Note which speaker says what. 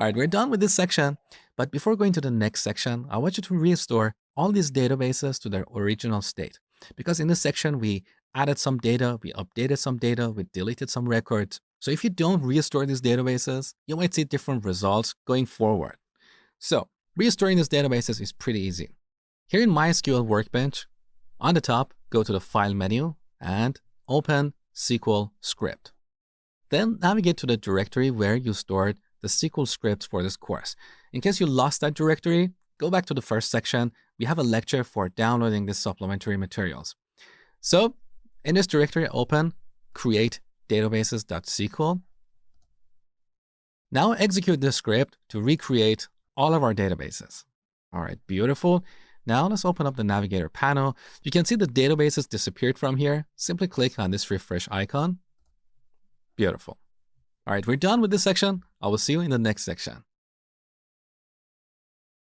Speaker 1: All right, we're done with this section. But before going to the next section, I want you to restore all these databases to their original state. Because in this section, we added some data, we updated some data, we deleted some records. So if you don't restore these databases, you might see different results going forward. So restoring these databases is pretty easy. Here in MySQL Workbench, on the top, go to the File menu and open SQL script. Then navigate to the directory where you stored the SQL scripts for this course. In case you lost that directory, go back to the first section. We have a lecture for downloading the supplementary materials. So in this directory, open create databases.sql. Now execute this script to recreate all of our databases. All right, beautiful. Now let's open up the Navigator panel. You can see the databases disappeared from here. Simply click on this refresh icon. Beautiful. All right, we're done with this section. I will see you in the next section.